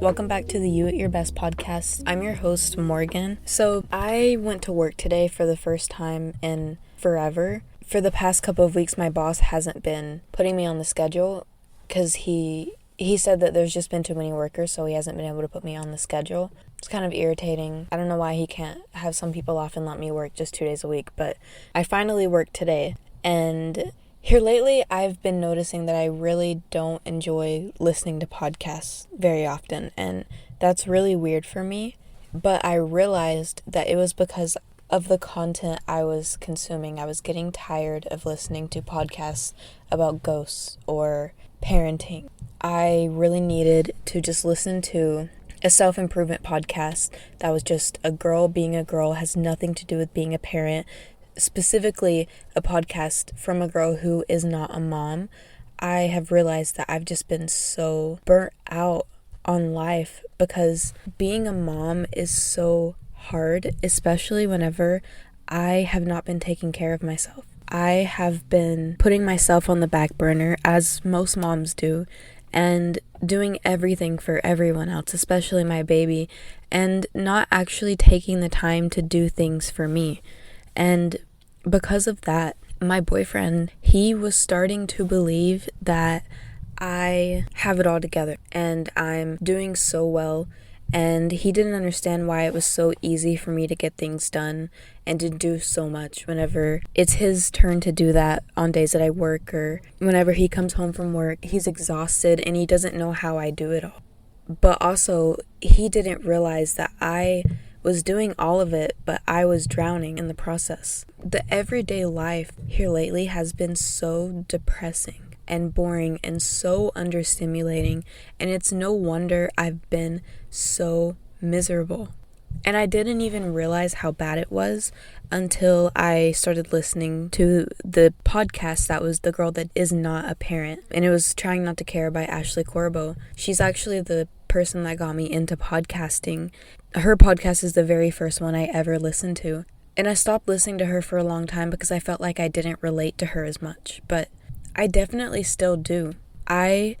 Welcome back to the You at Your Best podcast. I'm your host, Morgan. So I went to work today for the first time in forever. For the past couple of weeks, my boss hasn't been putting me on the schedule because he said that there's just been too many workers, so he hasn't been able to put me on the schedule. It's kind of irritating. I don't know why he can't have some people off and let me work just 2 days a week, but I finally worked today. And here lately, I've been noticing that I really don't enjoy listening to podcasts very often, and that's really weird for me. But I realized that it was because of the content I was consuming. I was getting tired of listening to podcasts about ghosts or parenting. I really needed to just listen to a self-improvement podcast that was just a girl being a girl, has nothing to do with being a parent, specifically a podcast from a girl who is not a mom. I have realized that I've just been so burnt out on life because being a mom is so hard, especially whenever I have not been taking care of myself. I have been putting myself on the back burner, as most moms do, and doing everything for everyone else, especially my baby, and not actually taking the time to do things for me. And because of that, my boyfriend, he was starting to believe that I have it all together and I'm doing so well. And he didn't understand why it was so easy for me to get things done and to do so much whenever it's his turn to do that on days that I work, or whenever he comes home from work, he's exhausted and he doesn't know how I do it all. But also, he didn't realize that I was doing all of it, but I was drowning in the process. The everyday life here lately has been so depressing and boring and so understimulating, and it's no wonder I've been so miserable. And I didn't even realize how bad it was until I started listening to the podcast that was The Girl That Is Not a Parent, and it was Trying Not to Care by Ashley Corbo. She's actually the person that got me into podcasting. Her podcast is the very first one I ever listened to. And I stopped listening to her for a long time because I felt like I didn't relate to her as much. But I definitely still do. I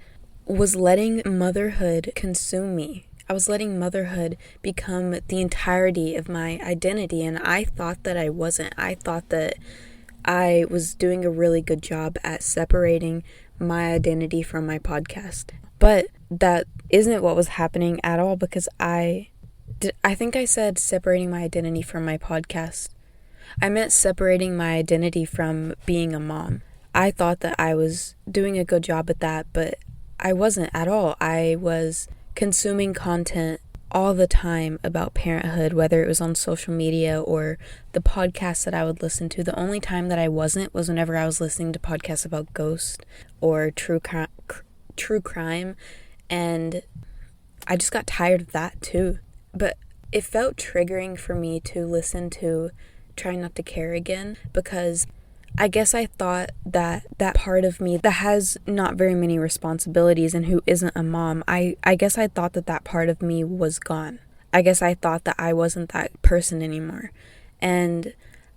was letting motherhood consume me. I was letting motherhood become the entirety of my identity. And I thought that I wasn't. I thought that I was doing a really good job at separating my identity from my podcast. But that isn't what was happening at all, because I think I said separating my identity from my podcast. I meant separating my identity from being a mom. I thought that I was doing a good job at that, but I wasn't at all. I was consuming content all the time about parenthood, whether it was on social media or the podcasts that I would listen to. The only time that I wasn't was whenever I was listening to podcasts about ghosts or true crime, and I just got tired of that too. But it felt triggering for me to listen to Try Not to Care again, because I guess I thought that that part of me that has not very many responsibilities and who isn't a mom, I guess I thought that that part of me was gone. I guess I thought that I wasn't that person anymore. And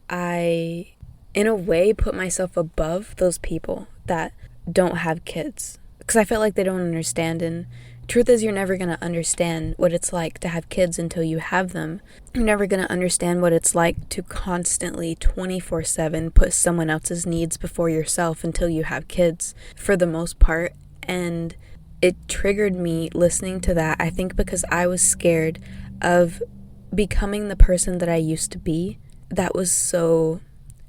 I, in a way, put myself above those people that don't have kids, because I felt like they don't understand. And truth is, you're never going to understand what it's like to have kids until you have them. You're never going to understand what it's like to constantly 24/7 put someone else's needs before yourself until you have kids, for the most part. And it triggered me listening to that, I think because I was scared of becoming the person that I used to be, that was so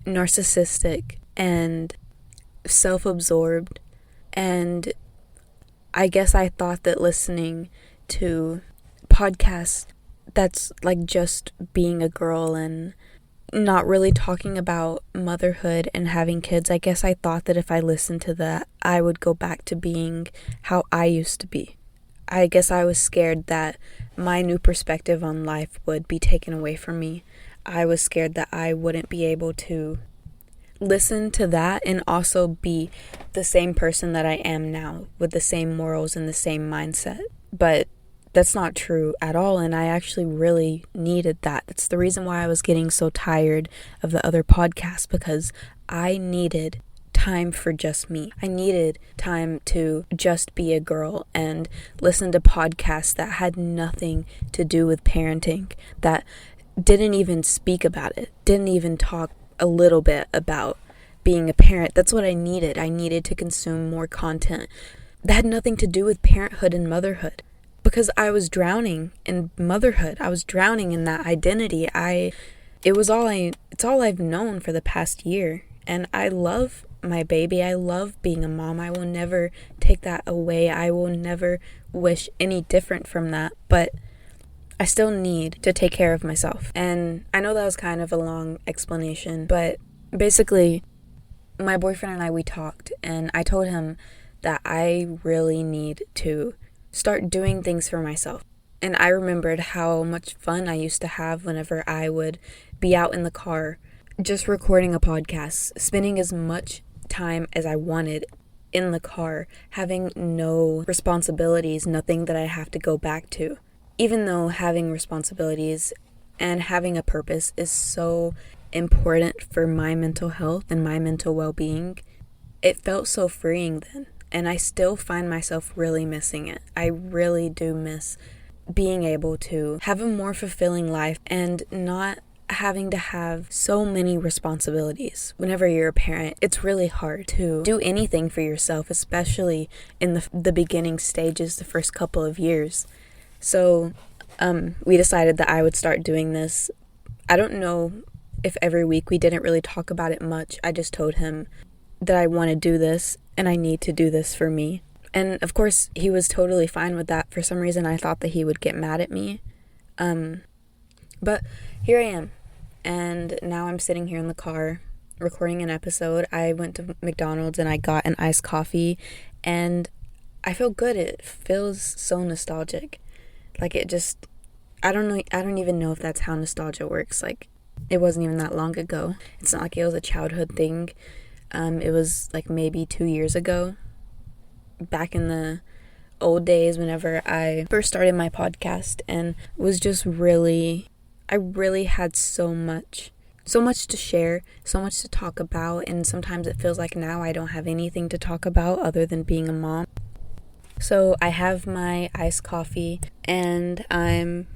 narcissistic and self-absorbed. And I guess I thought that listening to podcasts that's like just being a girl and not really talking about motherhood and having kids, I guess I thought that if I listened to that, I would go back to being how I used to be. I guess I was scared that my new perspective on life would be taken away from me. I was scared that I wouldn't be able to listen to that and also be the same person that I am now, with the same morals and the same mindset. But that's not true at all, and I actually really needed that. That's the reason why I was getting so tired of the other podcasts, because I needed time time for just me. I needed time to just be a girl and listen to podcasts that had nothing to do with parenting, that didn't even speak about it, didn't even talk a little bit about being a parent. That's what I needed. I needed to consume more content that had nothing to do with parenthood and motherhood, because I was drowning in motherhood. I was drowning in that identity. It's all I've known for the past year, and I love my baby. I love being a mom. I will never take that away. I will never wish any different from that, but I still need to take care of myself. And I know that was kind of a long explanation, but basically, my boyfriend and we talked, and I told him that I really need to start doing things for myself. And I remembered how much fun I used to have whenever I would be out in the car, just recording a podcast, spending as much time as I wanted in the car, having no responsibilities, nothing that I have to go back to. Even though having responsibilities and having a purpose is so important for my mental health and my mental well-being, it felt so freeing then. And I still find myself really missing it. I really do miss being able to have a more fulfilling life and not having to have so many responsibilities. Whenever you're a parent, it's really hard to do anything for yourself, especially in the beginning stages, the first couple of years. So we decided that I would start doing this. I don't know if every week. We didn't really talk about it much. I just told him that I want to do this and I need to do this for me. And of course, he was totally fine with that. For some reason, I thought that he would get mad at me. But here I am. And now I'm sitting here in the car recording an episode. I went to McDonald's and I got an iced coffee. And I feel good. It feels so nostalgic. Like it just, I don't even know if that's how nostalgia works. Like, it wasn't even that long ago. It's not like it was a childhood thing. It was like maybe 2 years ago, back in the old days whenever I first started my podcast, and was just I really had so much to share, so much to talk about, and sometimes it feels like now I don't have anything to talk about other than being a mom. So I have my iced coffee and I'm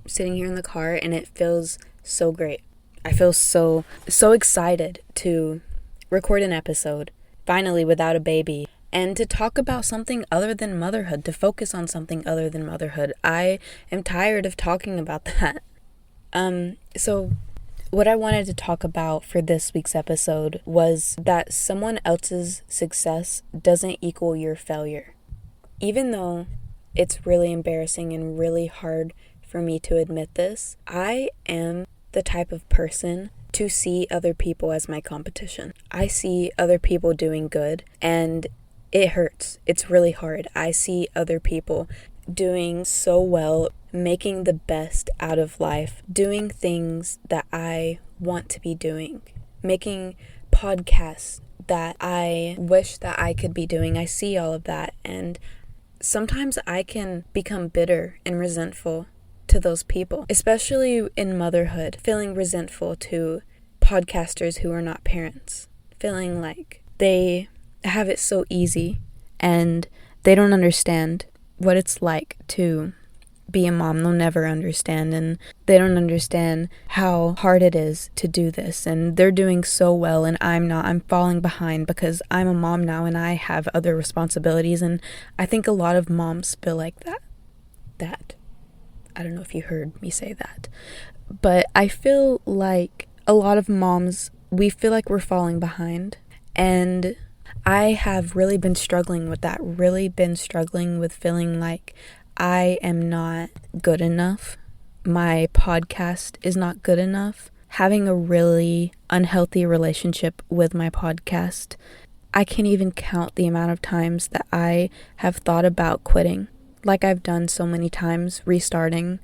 sitting here in the car and it feels so great. I feel so excited to record an episode, finally without a baby, and to talk about something other than motherhood, to focus on something other than motherhood. I am tired of talking about that. So what I wanted to talk about for this week's episode was that someone else's success doesn't equal your failure. Even though it's really embarrassing and really hard for me to admit this, I am the type of person to see other people as my competition. I see other people doing good and it hurts. It's really hard. I see other people doing so well, making the best out of life, doing things that I want to be doing, making podcasts that I wish that I could be doing. I see all of that, and sometimes I can become bitter and resentful to those people, especially in motherhood, feeling resentful to podcasters who are not parents, feeling like they have it so easy and they don't understand what it's like to be a mom. They'll never understand, and they don't understand how hard it is to do this, and they're doing so well and I'm not. I'm falling behind because I'm a mom now and I have other responsibilities. And I think a lot of moms feel like that I don't know if you heard me say that, but I feel like a lot of moms, we feel like we're falling behind, and I have really been struggling with that, with feeling like I am not good enough. My podcast is not good enough. Having a really unhealthy relationship with my podcast. I can't even count the amount of times that I have thought about quitting, like I've done so many times, restarting.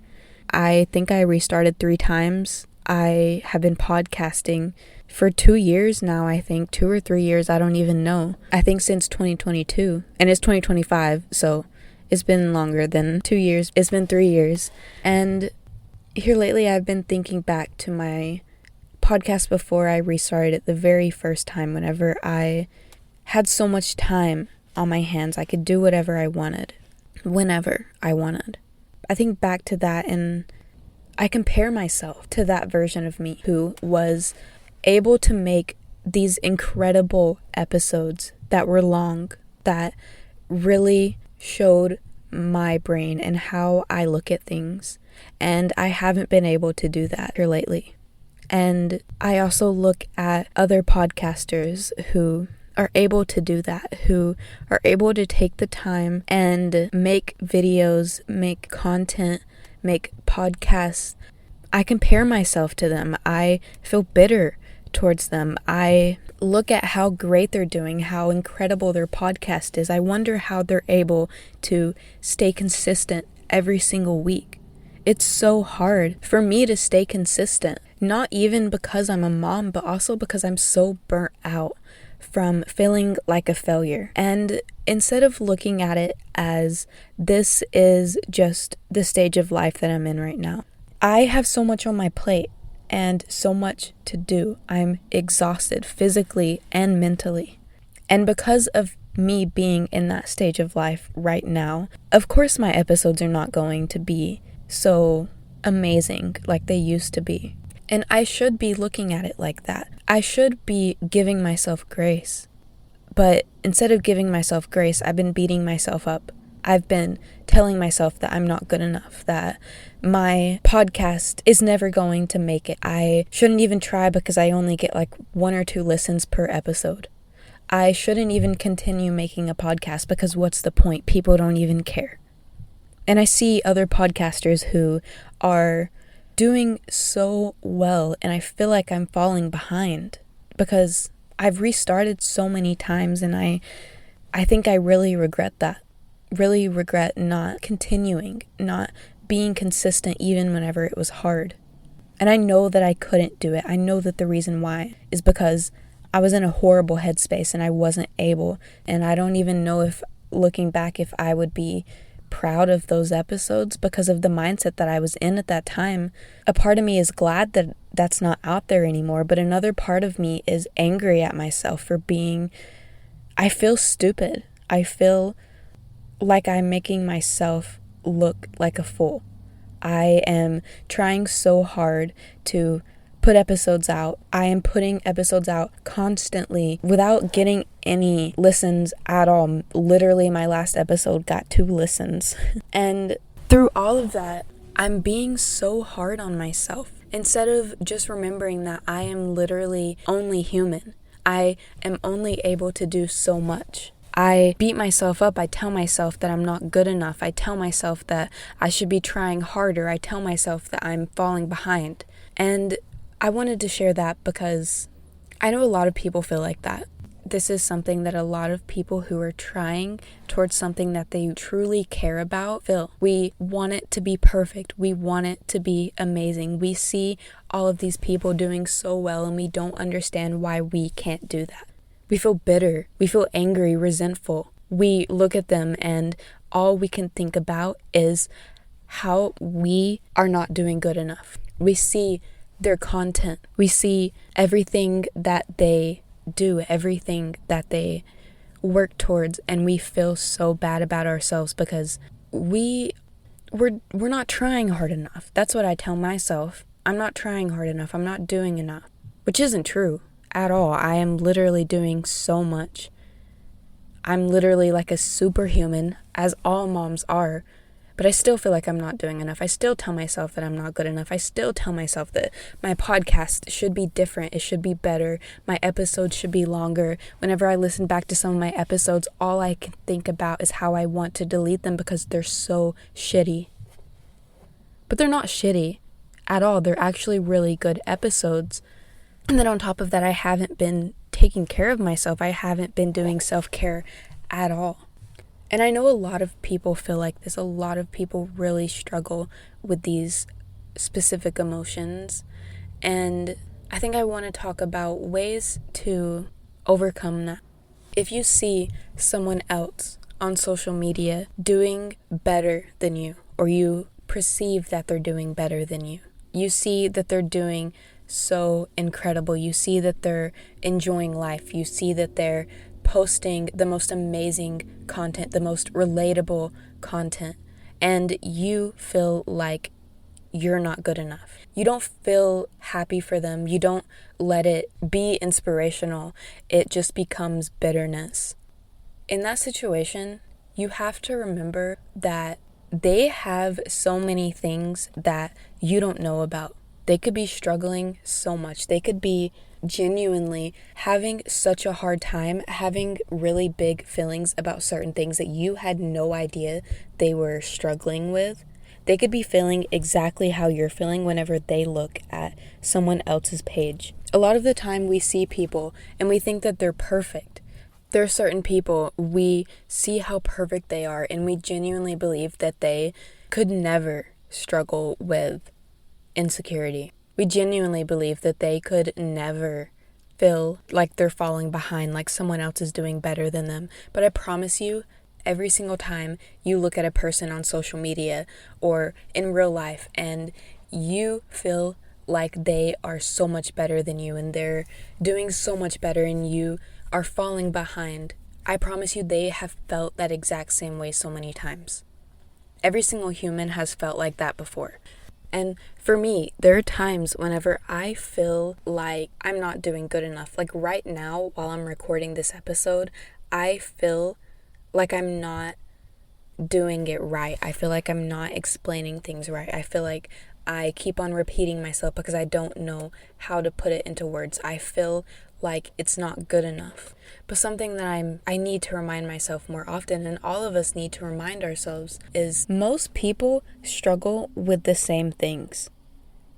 I think I restarted 3 times. I have been podcasting for 2 years now, I think, 2 or 3 years, I don't even know. I think since 2022, and it's 2025, so it's been longer than 2 years. It's been 3 years. And here lately, I've been thinking back to my podcast before I restarted it the very first time, whenever I had so much time on my hands. I could do whatever I wanted, whenever I wanted. I think back to that and I compare myself to that version of me who was able to make these incredible episodes that were long, that really showed my brain and how I look at things. And I haven't been able to do that here lately. And I also look at other podcasters who are able to do that, who are able to take the time and make videos, make content, make podcasts. I compare myself to them. I feel bitter towards them. I look at how great they're doing, how incredible their podcast is. I wonder how they're able to stay consistent every single week. It's so hard for me to stay consistent, not even because I'm a mom, but also because I'm so burnt out from feeling like a failure. And instead of looking at it as this is just the stage of life that I'm in right now, I have so much on my plate and so much to do. I'm exhausted physically and mentally. And because of me being in that stage of life right now, of course my episodes are not going to be so amazing like they used to be. And I should be looking at it like that. I should be giving myself grace. But instead of giving myself grace, I've been beating myself up. I've been telling myself that I'm not good enough, that my podcast is never going to make it. I shouldn't even try because I only get like 1 or 2 listens per episode. I shouldn't even continue making a podcast because what's the point? People don't even care. And I see other podcasters who are doing so well, and I feel like I'm falling behind because I've restarted so many times, and I think I really regret that. Really regret not continuing, not being consistent even whenever it was hard. And I know that I couldn't do it. I know that the reason why is because I was in a horrible headspace and I wasn't able. And I don't even know if, looking back, if I would be proud of those episodes because of the mindset that I was in at that time. A part of me is glad that that's not out there anymore, but another part of me is angry at myself for I feel stupid. I feel like I'm making myself look like a fool. I am trying so hard to put episodes out. I am putting episodes out constantly without getting any listens at all. Literally, my last episode got 2 listens. And through all of that, I'm being so hard on myself. Instead of just remembering that I am literally only human. I am only able to do so much. I beat myself up. I tell myself that I'm not good enough. I tell myself that I should be trying harder. I tell myself that I'm falling behind. And I wanted to share that because I know a lot of people feel like that. This is something that a lot of people who are trying towards something that they truly care about feel. We want it to be perfect. We want it to be amazing. We see all of these people doing so well and we don't understand why we can't do that. We feel bitter. We feel angry, resentful. We look at them and all we can think about is how we are not doing good enough. We see their content. We see everything that they do, everything that they work towards, and we feel so bad about ourselves because we're not trying hard enough. That's what I tell myself. I'm not trying hard enough. I'm not doing enough, which isn't true at all. I am literally doing so much. I'm literally like a superhuman, as all moms are. But I still feel like I'm not doing enough. I still tell myself that I'm not good enough. I still tell myself that my podcast should be different. It should be better. My episodes should be longer. Whenever I listen back to some of my episodes, all I can think about is how I want to delete them because they're so shitty. But they're not shitty at all. They're actually really good episodes. And then on top of that, I haven't been taking care of myself. I haven't been doing self-care at all. And I know a lot of people feel like this. A lot of people really struggle with these specific emotions. And I think I want to talk about ways to overcome that. If you see someone else on social media doing better than you, or you perceive that they're doing better than you see that they're doing so incredible. You see that they're enjoying life. You see that they're posting the most amazing content, the most relatable content, and you feel like you're not good enough. You don't feel happy for them. You don't let it be inspirational. It just becomes bitterness. In that situation, you have to remember that they have so many things that you don't know about. They could be struggling so much. They could be genuinely having such a hard time, having really big feelings about certain things that you had no idea they were struggling with. They could be feeling exactly how you're feeling whenever they look at someone else's page. A lot of the time we see people and we think that they're perfect. There are certain people, we see how perfect they are and we genuinely believe that they could never struggle with insecurity. We genuinely believe that they could never feel like they're falling behind, like someone else is doing better than them. But I promise you, every single time you look at a person on social media or in real life and you feel like they are so much better than you and they're doing so much better and you are falling behind, I promise you they have felt that exact same way so many times. Every single human has felt like that before. And for me, there are times whenever I feel like I'm not doing good enough. Like right now, while I'm recording this episode, I feel like I'm not doing it right. I feel like I'm not explaining things right. I feel like I keep on repeating myself because I don't know how to put it into words. I feel like it's not good enough. But something that I need to remind myself more often, and all of us need to remind ourselves, is most people struggle with the same things.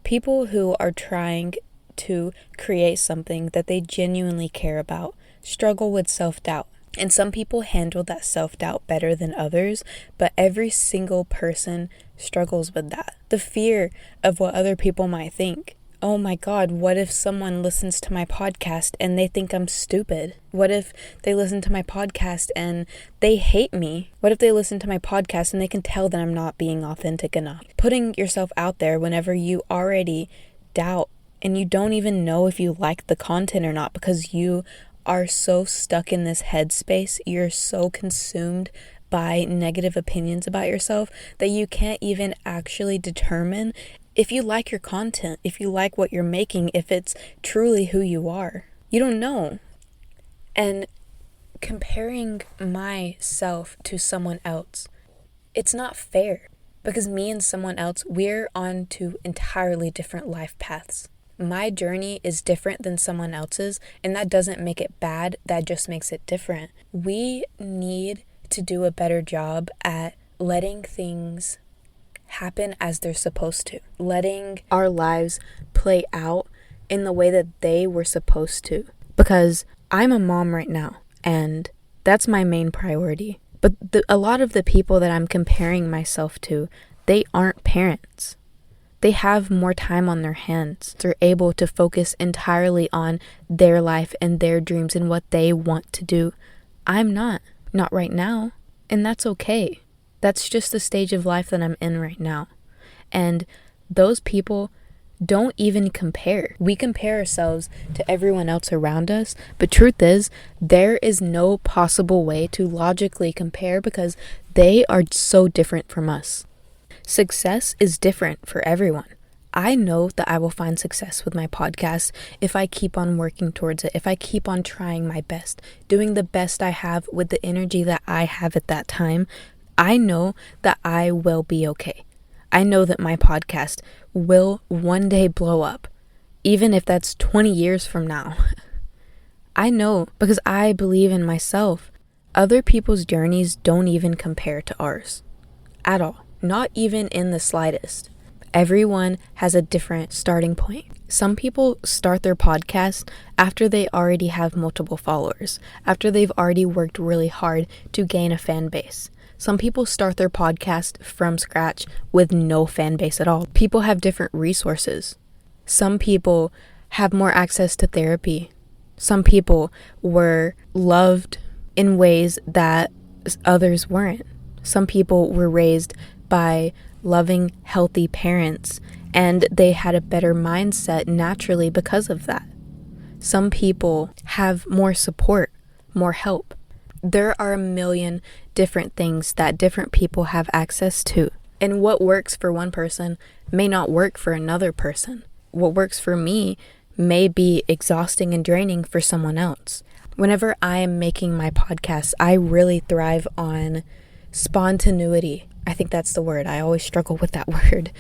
People who are trying to create something that they genuinely care about struggle with self-doubt. And some people handle that self-doubt better than others, but every single person struggles with that. The fear of what other people might think. Oh my God, what if someone listens to my podcast and they think I'm stupid? What if they listen to my podcast and they hate me? What if they listen to my podcast and they can tell that I'm not being authentic enough? Putting yourself out there whenever you already doubt and you don't even know if you like the content or not because you are so stuck in this headspace, you're so consumed by negative opinions about yourself that you can't even actually determine if you like your content, if you like what you're making, if it's truly who you are. You don't know. And comparing myself to someone else, it's not fair because me and someone else, we're on two entirely different life paths. My journey is different than someone else's, and that doesn't make it bad, that just makes it different. We need to do a better job at letting things happen as they're supposed to, letting our lives play out in the way that they were supposed to. Because I'm a mom right now, and that's my main priority. But a lot of the people that I'm comparing myself to, they aren't parents. They have more time on their hands. They're able to focus entirely on their life and their dreams and what they want to do. I'm not right now, and that's okay. That's just the stage of life that I'm in right now. And those people don't even compare. We compare ourselves to everyone else around us, but truth is, there is no possible way to logically compare because they are so different from us. Success is different for everyone. I know that I will find success with my podcast if I keep on working towards it, if I keep on trying my best, doing the best I have with the energy that I have at that time. I know that I will be okay. I know that my podcast will one day blow up, even if that's 20 years from now. I know because I believe in myself. Other people's journeys don't even compare to ours at all, not even in the slightest. Everyone has a different starting point. Some people start their podcast after they already have multiple followers, after they've already worked really hard to gain a fan base. Some people start their podcast from scratch with no fan base at all. People have different resources. Some people have more access to therapy. Some people were loved in ways that others weren't. Some people were raised by loving, healthy parents, and they had a better mindset naturally because of that. Some people have more support more help. There are a million different things that different people have access to. And what works for one person may not work for another person. What works for me may be exhausting and draining for someone else. Whenever I am making my podcast, I really thrive on spontaneity. I think that's the word. I always struggle with that word.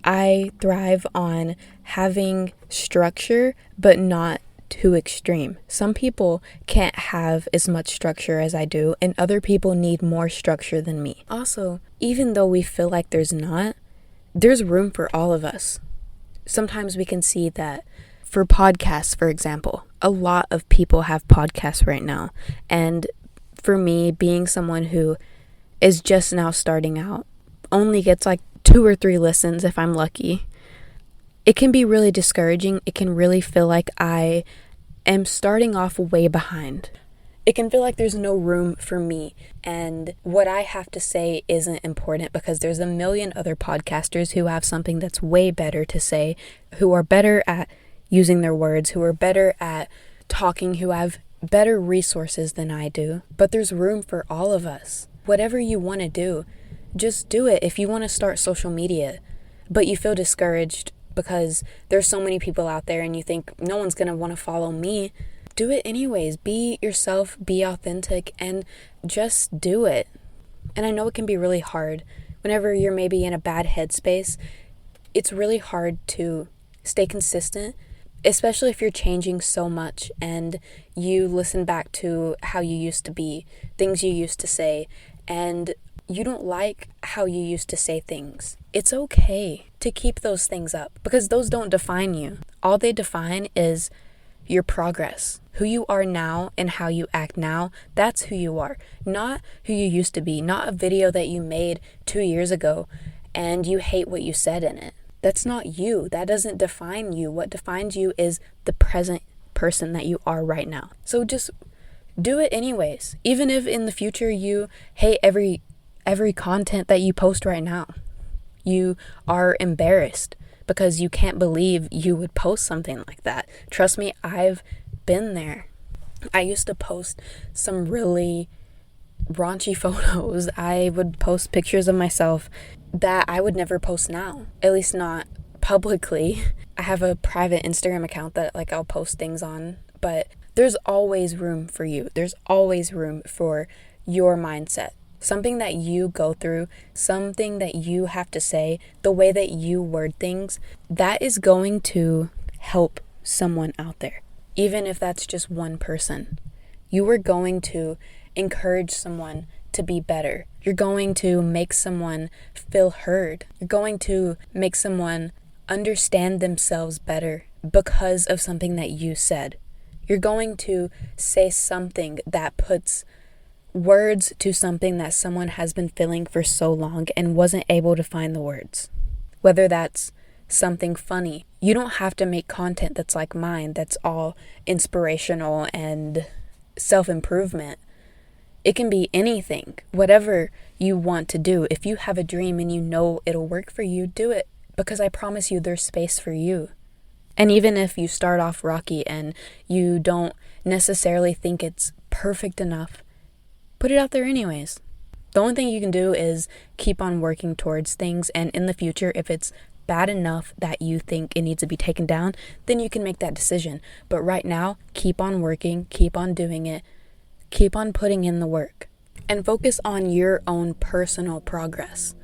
I thrive on having structure, but not too extreme. Some people can't have as much structure as I do, and other people need more structure than me. Also, even though we feel like there's room for all of us. Sometimes we can see that for podcasts, for example, a lot of people have podcasts right now. And for me, being someone who is just now starting out, only gets like 2 or 3 listens if I'm lucky, it can be really discouraging. It can really feel like I am starting off way behind. It can feel like there's no room for me, and what I have to say isn't important because there's a million other podcasters who have something that's way better to say, who are better at using their words, who are better at talking, who have better resources than I do. But there's room for all of us. Whatever you want to do, just do it. If you want to start social media, but you feel discouraged because there's so many people out there and you think no one's going to want to follow me, do it anyways. Be yourself, be authentic, and just do it. And I know it can be really hard. Whenever you're maybe in a bad headspace, it's really hard to stay consistent, especially if you're changing so much and you listen back to how you used to be, things you used to say, and you don't like how you used to say things. It's okay to keep those things up because those don't define you. All they define is your progress. Who you are now and how you act now, that's who you are. Not who you used to be. Not a video that you made 2 years ago and you hate what you said in it. That's not you. That doesn't define you. What defines you is the present person that you are right now. So just do it anyways. Even if in the future you hate every content that you post right now. You are embarrassed because you can't believe you would post something like that. Trust me, I've been there. I used to post some really raunchy photos. I would post pictures of myself that I would never post now, at least not publicly. I have a private Instagram account that I'll post things on, but there's always room for you. There's always room for your mindset. Something that you go through, something that you have to say, the way that you word things, that is going to help someone out there. Even if that's just one person. You are going to encourage someone to be better. You're going to make someone feel heard. You're going to make someone understand themselves better because of something that you said. You're going to say something that puts words to something that someone has been feeling for so long and wasn't able to find the words. Whether that's something funny. You don't have to make content that's like mine, that's all inspirational and self-improvement. It can be anything, whatever you want to do. If you have a dream and you know it'll work for you, do it. Because I promise you there's space for you. And even if you start off rocky and you don't necessarily think it's perfect enough, put it out there anyways. The only thing you can do is keep on working towards things, and in the future, if it's bad enough that you think it needs to be taken down, then you can make that decision. But right now, keep on working, keep on doing it, keep on putting in the work, and focus on your own personal progress.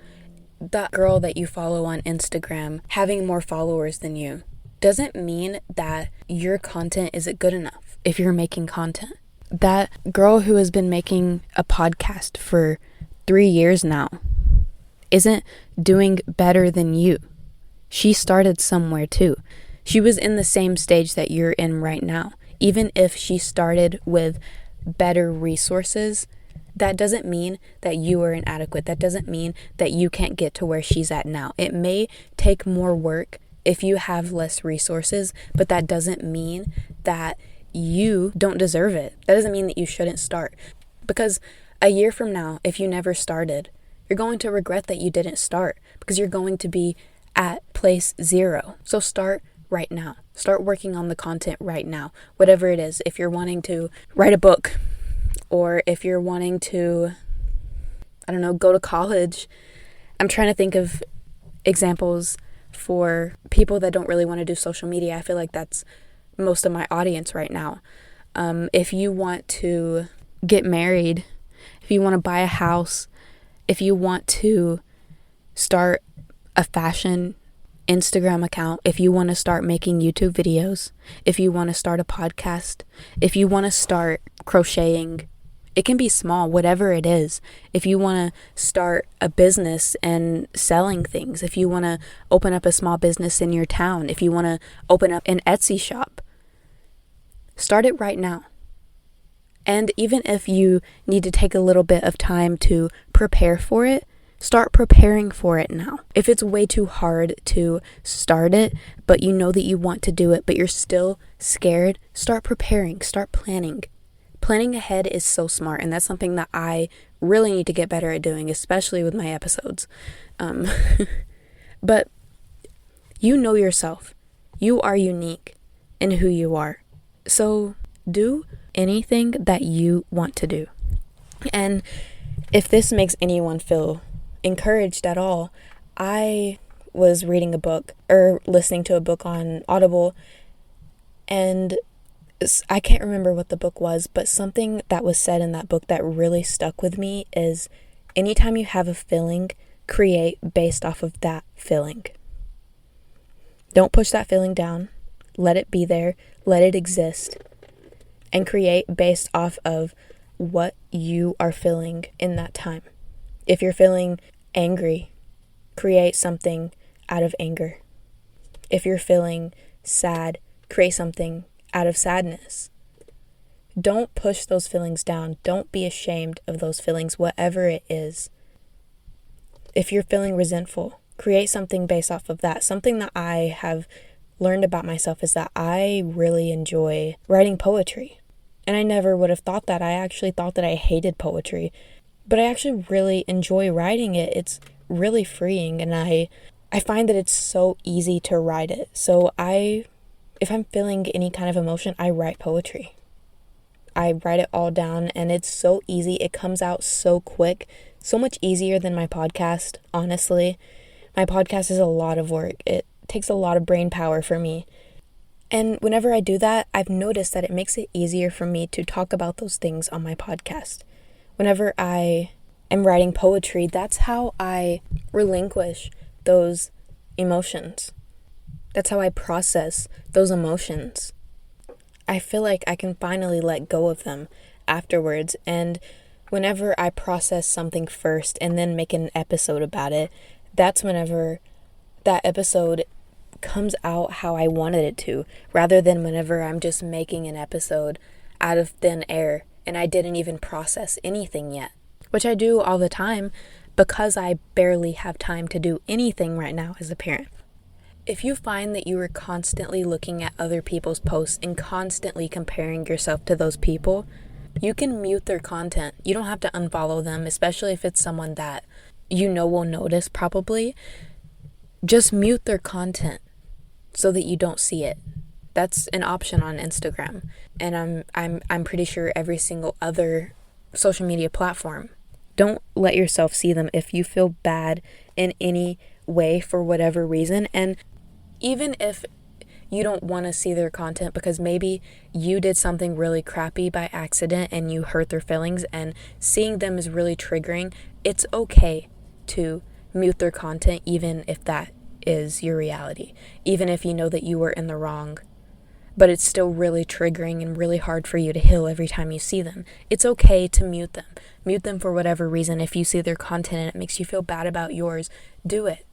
That girl that you follow on Instagram having more followers than you doesn't mean that your content isn't good enough if you're making content. That girl who has been making a podcast for 3 years now isn't doing better than you. She started somewhere too. She was in the same stage that you're in right now. Even if she started with better resources, that doesn't mean that you are inadequate. That doesn't mean that you can't get to where she's at now. It may take more work if you have less resources, but that doesn't mean that you don't deserve it. That doesn't mean that you shouldn't start. Because a year from now, if you never started, you're going to regret that you didn't start because you're going to be at place 0. So start right now. Start working on the content right now. Whatever it is. If you're wanting to write a book, or if you're wanting to, I don't know, go to college. I'm trying to think of examples for people that don't really want to do social media. I feel like that's most of my audience right now. If you want to get married, if you want to buy a house, if you want to start a fashion Instagram account, if you want to start making YouTube videos, if you want to start a podcast, if you want to start crocheting, it can be small, whatever it is. If you want to start a business and selling things, if you want to open up a small business in your town, if you want to open up an Etsy shop, start it right now. And even if you need to take a little bit of time to prepare for it, start preparing for it now. If it's way too hard to start it, but you know that you want to do it, but you're still scared, start preparing, start planning. Planning ahead is so smart, and that's something that I really need to get better at doing, especially with my episodes. But you know yourself. You are unique in who you are. So do anything that you want to do. And if this makes anyone feel encouraged at all, I was reading a book or listening to a book on Audible, and I can't remember what the book was, but something that was said in that book that really stuck with me is anytime you have a feeling, create based off of that feeling. Don't push that feeling down. Let it be there. Let it exist. And create based off of what you are feeling in that time. If you're feeling angry, create something out of anger. If you're feeling sad, create something out of sadness. Don't push those feelings down. Don't be ashamed of those feelings, whatever it is. If you're feeling resentful, create something based off of that. Something that I have learned about myself is that I really enjoy writing poetry. And I never would have thought that. I actually thought that I hated poetry. But I actually really enjoy writing it. It's really freeing, and I find that it's so easy to write it. So if I'm feeling any kind of emotion, I write poetry. I write it all down, and it's so easy. It comes out so quick, so much easier than my podcast, honestly. My podcast is a lot of work. It takes a lot of brain power for me. And whenever I do that, I've noticed that it makes it easier for me to talk about those things on my podcast. Whenever I am writing poetry, that's how I relinquish those emotions. That's how I process those emotions. I feel like I can finally let go of them afterwards. And whenever I process something first and then make an episode about it, that's whenever that episode comes out how I wanted it to, rather than whenever I'm just making an episode out of thin air and I didn't even process anything yet, which I do all the time because I barely have time to do anything right now as a parent. If you find that you are constantly looking at other people's posts and constantly comparing yourself to those people, you can mute their content. You don't have to unfollow them, especially if it's someone that you know will notice probably. Just mute their content so that you don't see it. That's an option on Instagram, and I'm pretty sure every single other social media platform. Don't let yourself see them if you feel bad in any way for whatever reason. And even if you don't want to see their content because maybe you did something really crappy by accident and you hurt their feelings and seeing them is really triggering, it's okay to mute their content even if that is your reality. Even if you know that you were in the wrong, but it's still really triggering and really hard for you to heal every time you see them. It's okay to mute them. Mute them for whatever reason. If you see their content and it makes you feel bad about yours, do it.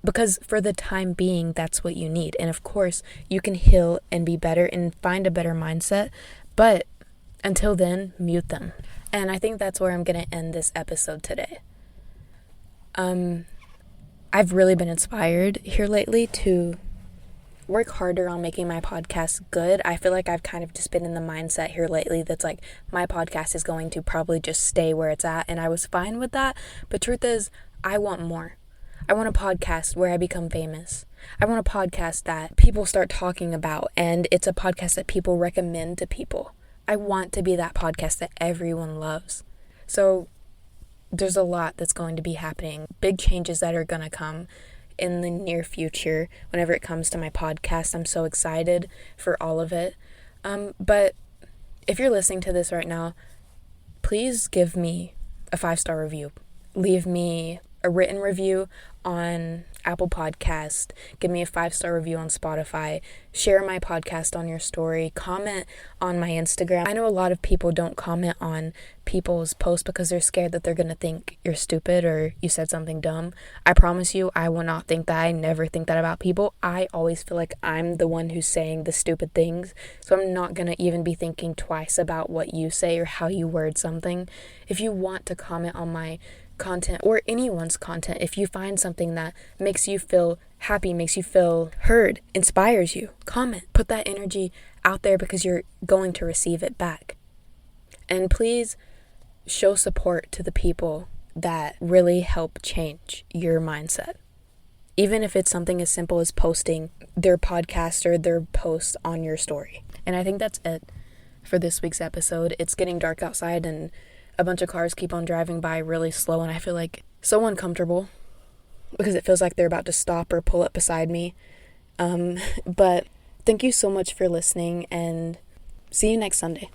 Because for the time being, that's what you need. And of course, you can heal and be better and find a better mindset. But until then, mute them. And I think that's where I'm going to end this episode today. I've really been inspired here lately to work harder on making my podcast good. I feel like I've kind of just been in the mindset here lately that's like my podcast is going to probably just stay where it's at, and I was fine with that. But truth is, I want more. I want a podcast where I become famous. I want a podcast that people start talking about, and it's a podcast that people recommend to people. I want to be that podcast that everyone loves. So there's a lot that's going to be happening, big changes that are going to come in the near future whenever it comes to my podcast. I'm so excited for all of it. But if you're listening to this right now, please give me a 5-star review. Leave me a written review on Apple Podcast. Give me a 5-star review on Spotify. Share my podcast on your story. Comment on my Instagram. I know a lot of people don't comment on people's posts because they're scared that they're going to think you're stupid or you said something dumb. I promise you, I will not think that. I never think that about people. I always feel like I'm the one who's saying the stupid things. So I'm not going to even be thinking twice about what you say or how you word something. If you want to comment on my content or anyone's content, if you find something that makes you feel happy, makes you feel heard, inspires you, comment. Put that energy out there because you're going to receive it back. And please show support to the people that really help change your mindset. Even if it's something as simple as posting their podcast or their post on your story. And I think that's it for this week's episode. It's getting dark outside and a bunch of cars keep on driving by really slow, and I feel like so uncomfortable because it feels like they're about to stop or pull up beside me. But thank you so much for listening, and see you next Sunday.